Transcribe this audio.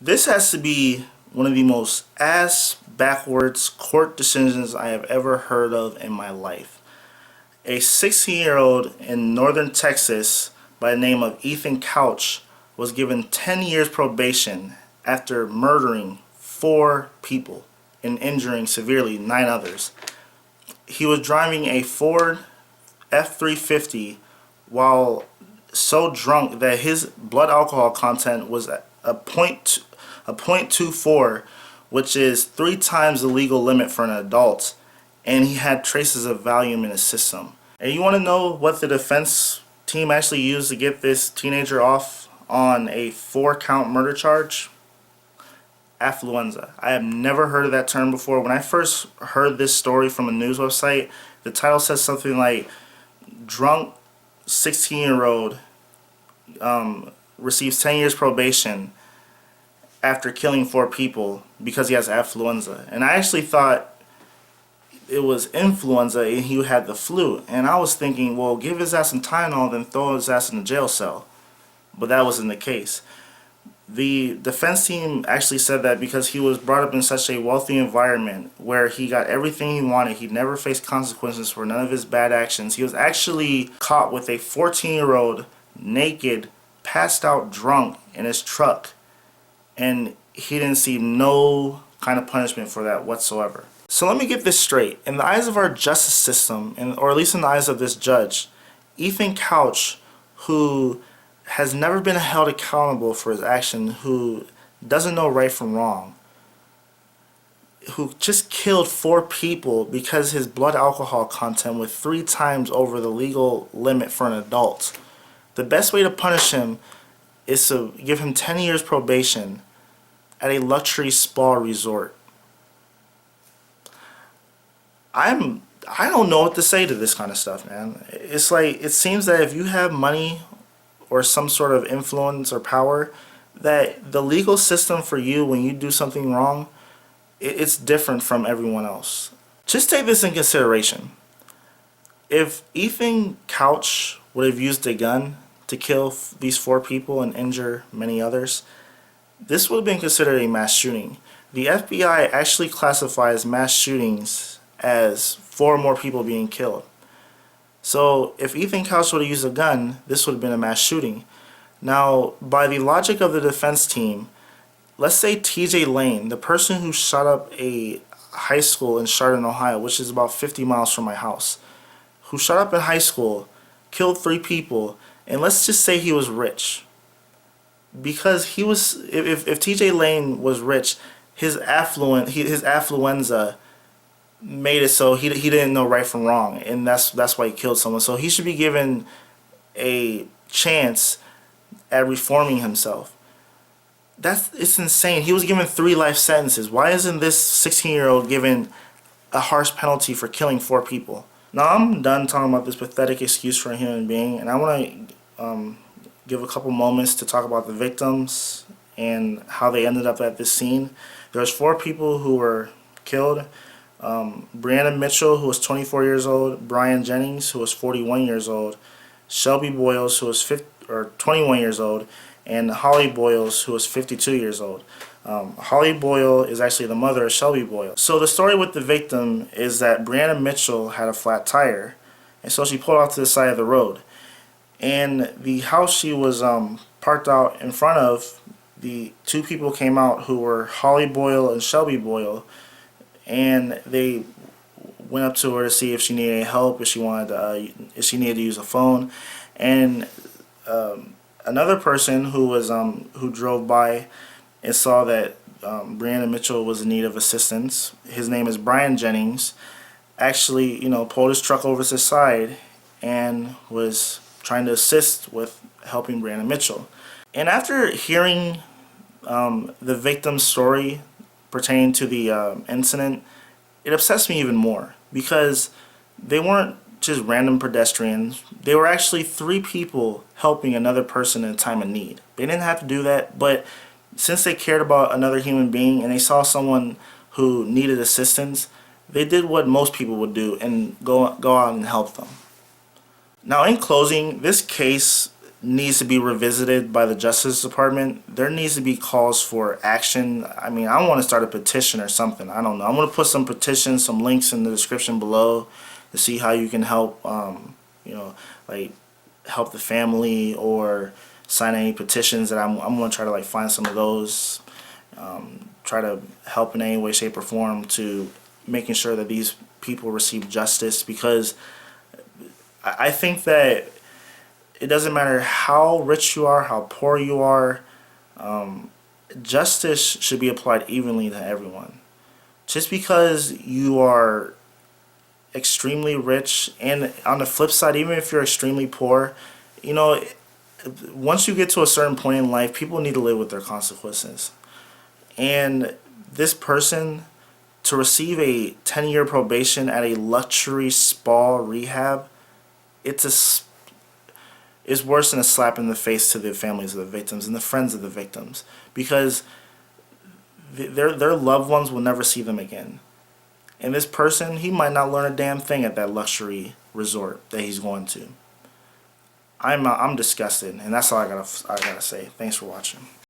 This has to be one of the most ass-backwards court decisions I have ever heard of in my life. A 16-year-old in northern Texas by the name of Ethan Couch was given 10 years probation after murdering 4 people and injuring severely 9 others. He was driving a Ford F-350 while so drunk that his blood alcohol content was a 0.24, which is 3 times the legal limit for an adult, and he had traces of valium in his system. And you want to know what the defense team actually used to get this teenager off on a 4-count murder charge? Affluenza. I have never heard of that term before. When I first heard this story from a news website, the title says something like, drunk 16-year-old receives 10 years probation after killing 4 people because he has affluenza. And I actually thought it was influenza and he had the flu. And I was thinking, well, give his ass some Tylenol, then throw his ass in the jail cell. But that wasn't the case. The defense team actually said that because he was brought up in such a wealthy environment where he got everything he wanted, he never faced consequences for none of his bad actions. He was actually caught with a 14-year-old naked, passed out drunk in his truck, and he didn't see no kind of punishment for that whatsoever. So let me get this straight. In the eyes of our justice system, or at least in the eyes of this judge, Ethan Couch, who has never been held accountable for his action, who doesn't know right from wrong, who just killed 4 people because his blood alcohol content was 3 times over the legal limit for an adult. The best way to punish him is to give him 10 years probation at a luxury spa resort. I don't know what to say to this kind of stuff, man. It's like, it seems that if you have money or some sort of influence or power, that the legal system for you when you do something wrong, it's different from everyone else. Just take this in consideration. If Ethan Couch would have used a gun to kill these 4 people and injure many others, this would have been considered a mass shooting. The FBI actually classifies mass shootings as 4 more people being killed. So if Ethan Couch would have used a gun, this would have been a mass shooting. Now, by the logic of the defense team, let's say TJ Lane, the person who shot up a high school in Chardon, Ohio, which is about 50 miles from my house, who shot up in high school, killed 3 people, and let's just say he was rich. Because he was, if TJ Lane was rich, his affluenza made it so he didn't know right from wrong, and that's why he killed someone. So he should be given a chance at reforming himself. It's insane. He was given 3 life sentences. Why isn't this 16-year-old given a harsh penalty for killing 4 people? Now I'm done talking about this pathetic excuse for a human being, and I want to give a couple moments to talk about the victims and how they ended up at this scene. There's 4 people who were killed. Breanna Mitchell, who was 24 years old, Brian Jennings, who was 41 years old, Shelby Boyles, who was 21 years old, and Hollie Boyles, who was 52 years old. Hollie Boyle is actually the mother of Shelby Boyle. So the story with the victim is that Breanna Mitchell had a flat tire, and so she pulled off to the side of the road. And the house she was parked out in front of, the 2 people came out who were Hollie Boyle and Shelby Boyle, and they went up to her to see if she needed any help, if she needed to use a phone. And another person who drove by and saw that Breanna Mitchell was in need of assistance, his name is Brian Jennings, actually pulled his truck over to the side and was trying to assist with helping Breanna Mitchell. And after hearing the victim's story pertaining to the incident, it upsets me even more, because they weren't just random pedestrians. They were actually 3 people helping another person in a time of need. They didn't have to do that, but since they cared about another human being and they saw someone who needed assistance, they did what most people would do and go out and help them. Now, in closing, this case needs to be revisited by the Justice Department. There needs to be calls for action. I mean, I want to start a petition or something. I don't know. I'm going to put some petitions, some links in the description below to see how you can help, like help the family or sign any petitions. That I'm going to try to like find some of those, try to help in any way, shape, or form to making sure that these people receive justice, because I think that it doesn't matter how rich you are, how poor you are, justice should be applied evenly to everyone. Just because you are extremely rich, and on the flip side, even if you're extremely poor, you know, once you get to a certain point in life, people need to live with their consequences. And this person, to receive a 10-year probation at a luxury spa rehab, it's worse than a slap in the face to the families of the victims and the friends of the victims, because their loved ones will never see them again. And this person, he might not learn a damn thing at that luxury resort that he's going to. I'm disgusted, and that's all I gotta say. Thanks for watching.